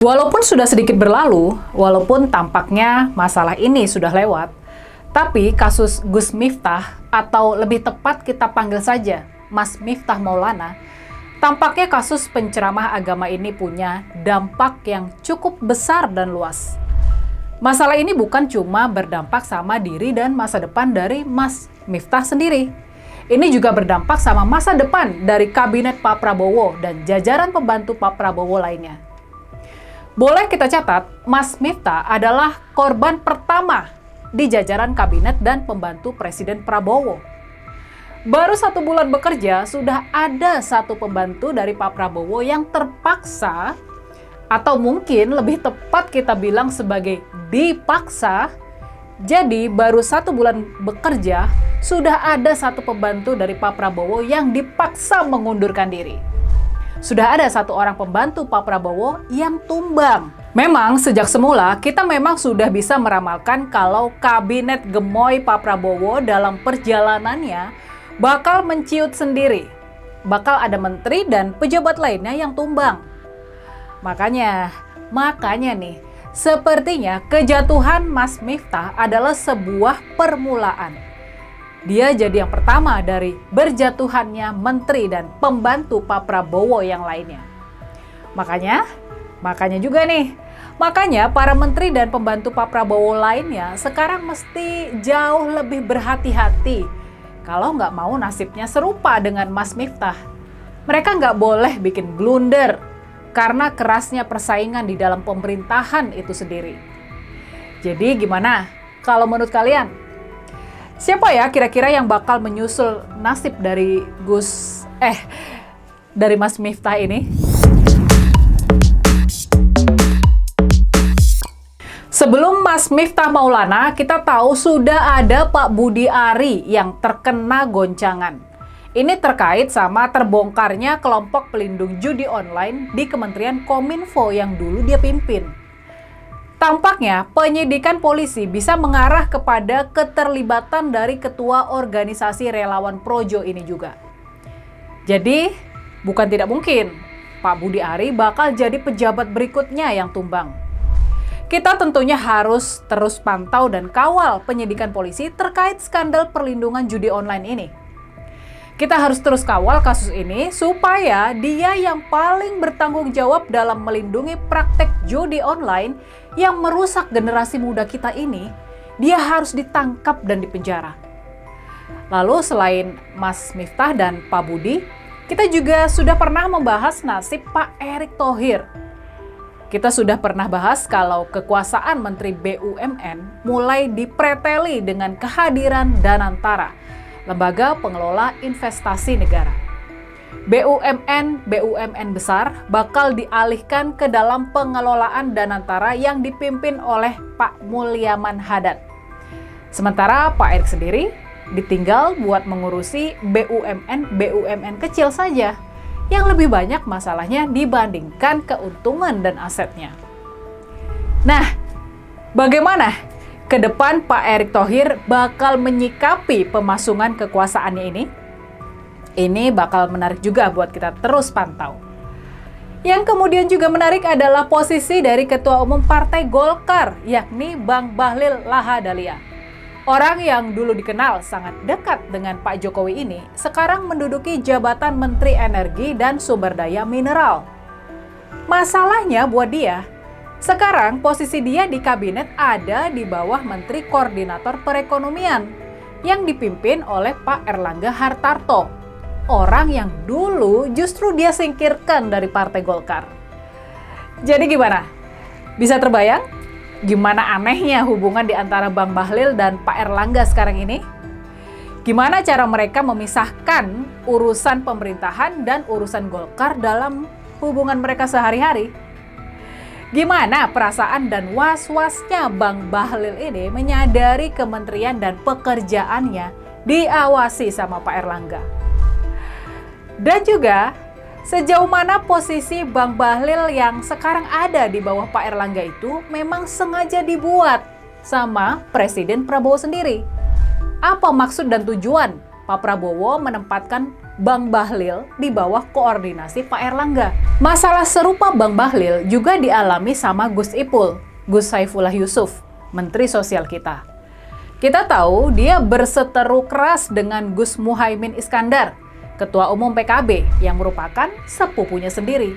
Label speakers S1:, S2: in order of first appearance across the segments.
S1: Walaupun sudah sedikit berlalu, walaupun tampaknya masalah ini sudah lewat, tapi kasus Gus Miftah, atau lebih tepat kita panggil saja Mas Miftah Maulana, tampaknya kasus penceramah agama ini punya dampak yang cukup besar dan luas. Masalah ini bukan cuma berdampak sama diri dan masa depan dari Mas Miftah sendiri. Ini juga berdampak sama masa depan dari kabinet Pak Prabowo dan jajaran pembantu Pak Prabowo lainnya. Boleh kita catat, Mas Miftah adalah korban pertama di jajaran kabinet dan pembantu Presiden Prabowo. Baru 1 bulan bekerja, sudah ada satu pembantu dari Pak Prabowo yang terpaksa, atau mungkin lebih tepat kita bilang sebagai dipaksa. Jadi baru 1 bulan bekerja, sudah ada satu pembantu dari Pak Prabowo yang dipaksa mengundurkan diri. Sudah ada satu orang pembantu Pak Prabowo yang tumbang. Memang sejak semula kita memang sudah bisa meramalkan kalau kabinet gemoy Pak Prabowo dalam perjalanannya bakal menciut sendiri. Bakal ada menteri dan pejabat lainnya yang tumbang. Makanya nih, sepertinya kejatuhan Mas Miftah adalah sebuah permulaan. Dia jadi yang pertama dari berjatuhannya menteri dan pembantu Pak Prabowo yang lainnya. Makanya para menteri dan pembantu Pak Prabowo lainnya sekarang mesti jauh lebih berhati-hati kalau nggak mau nasibnya serupa dengan Mas Miftah. Mereka nggak boleh bikin blunder karena kerasnya persaingan di dalam pemerintahan itu sendiri. Jadi gimana kalau menurut kalian? Siapa ya kira-kira yang bakal menyusul nasib dari Mas Miftah ini? Sebelum Mas Miftah Maulana, kita tahu sudah ada Pak Budi Ari yang terkena goncangan. Ini terkait sama terbongkarnya kelompok pelindung judi online di Kementerian Kominfo yang dulu dia pimpin. Tampaknya penyidikan polisi bisa mengarah kepada keterlibatan dari ketua organisasi relawan Projo ini juga. Jadi, bukan tidak mungkin Pak Budi Ari bakal jadi pejabat berikutnya yang tumbang. Kita tentunya harus terus pantau dan kawal penyidikan polisi terkait skandal perlindungan judi online ini. Kita harus terus kawal kasus ini supaya dia yang paling bertanggung jawab dalam melindungi praktek judi online yang merusak generasi muda kita ini, dia harus ditangkap dan dipenjara. Lalu selain Mas Miftah dan Pak Budi, kita juga sudah pernah membahas nasib Pak Erick Thohir. Kita sudah pernah bahas kalau kekuasaan Menteri BUMN mulai dipreteli dengan kehadiran Danantara, Lembaga Pengelola Investasi Negara. BUMN besar bakal dialihkan ke dalam pengelolaan Danantara yang dipimpin oleh Pak Mulyaman Hadad. Sementara Pak Erick sendiri ditinggal buat mengurusi BUMN kecil saja, yang lebih banyak masalahnya dibandingkan keuntungan dan asetnya. Nah, bagaimana ke depan Pak Erick Thohir bakal menyikapi pemasungan kekuasaannya ini? Ini bakal menarik juga buat kita terus pantau. Yang kemudian juga menarik adalah posisi dari Ketua Umum Partai Golkar, yakni Bang Bahlil Lahadalia. Orang yang dulu dikenal sangat dekat dengan Pak Jokowi ini, sekarang menduduki jabatan Menteri Energi dan Sumber Daya Mineral. Masalahnya buat dia, sekarang posisi dia di kabinet ada di bawah Menteri Koordinator Perekonomian yang dipimpin oleh Pak Erlangga Hartarto, orang yang dulu justru dia singkirkan dari Partai Golkar. Jadi gimana? Bisa terbayang gimana anehnya hubungan di antara Bang Bahlil dan Pak Erlangga sekarang ini? Gimana cara mereka memisahkan urusan pemerintahan dan urusan Golkar dalam hubungan mereka sehari-hari? Gimana perasaan dan was-wasnya Bang Bahlil ini menyadari kementerian dan pekerjaannya diawasi sama Pak Erlangga? Dan juga sejauh mana posisi Bang Bahlil yang sekarang ada di bawah Pak Erlangga itu memang sengaja dibuat sama Presiden Prabowo sendiri? Apa maksud dan tujuan Pak Prabowo menempatkan Bang Bahlil di bawah koordinasi Pak Erlangga. Masalah serupa Bang Bahlil juga dialami sama Gus Ipul, Gus Saifullah Yusuf, Menteri Sosial kita. Kita tahu dia berseteru keras dengan Gus Muhaimin Iskandar, Ketua Umum PKB yang merupakan sepupunya sendiri.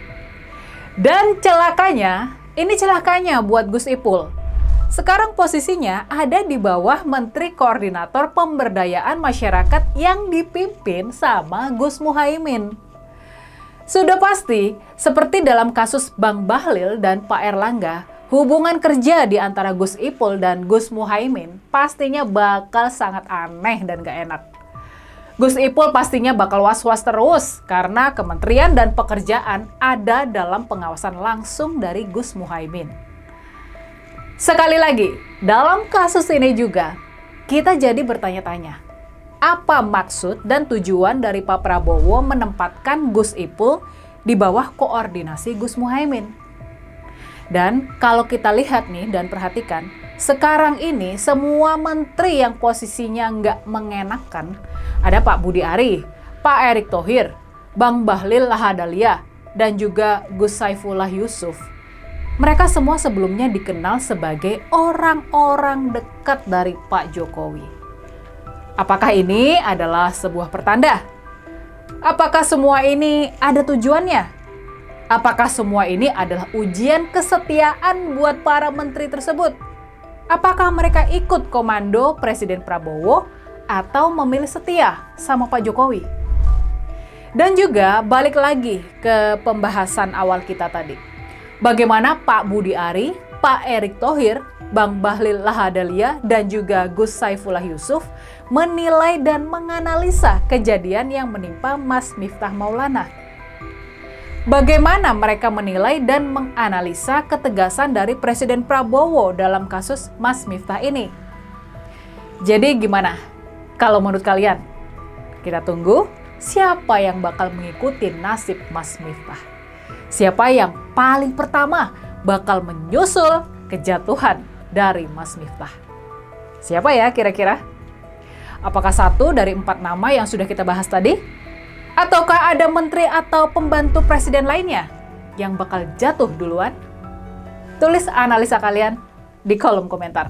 S1: Dan celakanya buat Gus Ipul. Sekarang posisinya ada di bawah Menteri Koordinator Pemberdayaan Masyarakat yang dipimpin sama Gus Muhaimin. Sudah pasti, seperti dalam kasus Bang Bahlil dan Pak Erlangga, hubungan kerja di antara Gus Ipul dan Gus Muhaimin pastinya bakal sangat aneh dan gak enak. Gus Ipul pastinya bakal was-was terus karena kementerian dan pekerjaan ada dalam pengawasan langsung dari Gus Muhaimin. Sekali lagi, dalam kasus ini juga, kita jadi bertanya-tanya, apa maksud dan tujuan dari Pak Prabowo menempatkan Gus Ipul di bawah koordinasi Gus Muhaimin? Dan kalau kita lihat nih dan perhatikan, sekarang ini semua menteri yang posisinya nggak mengenakan, ada Pak Budi Ari, Pak Erick Thohir, Bang Bahlil Lahadalia, dan juga Gus Saifullah Yusuf. Mereka semua sebelumnya dikenal sebagai orang-orang dekat dari Pak Jokowi. Apakah ini adalah sebuah pertanda? Apakah semua ini ada tujuannya? Apakah semua ini adalah ujian kesetiaan buat para menteri tersebut? Apakah mereka ikut komando Presiden Prabowo atau memilih setia sama Pak Jokowi? Dan juga balik lagi ke pembahasan awal kita tadi. Bagaimana Pak Budi Ari, Pak Erick Thohir, Bang Bahlil Lahadalia, dan juga Gus Saifullah Yusuf menilai dan menganalisa kejadian yang menimpa Mas Miftah Maulana. Bagaimana mereka menilai dan menganalisa ketegasan dari Presiden Prabowo dalam kasus Mas Miftah ini? Jadi gimana? Kalau menurut kalian? Kita tunggu siapa yang bakal mengikuti nasib Mas Miftah. Siapa yang paling pertama bakal menyusul kejatuhan dari Mas Miftah? Siapa ya kira-kira? Apakah satu dari 4 nama yang sudah kita bahas tadi? Ataukah ada menteri atau pembantu presiden lainnya yang bakal jatuh duluan? Tulis analisa kalian di kolom komentar.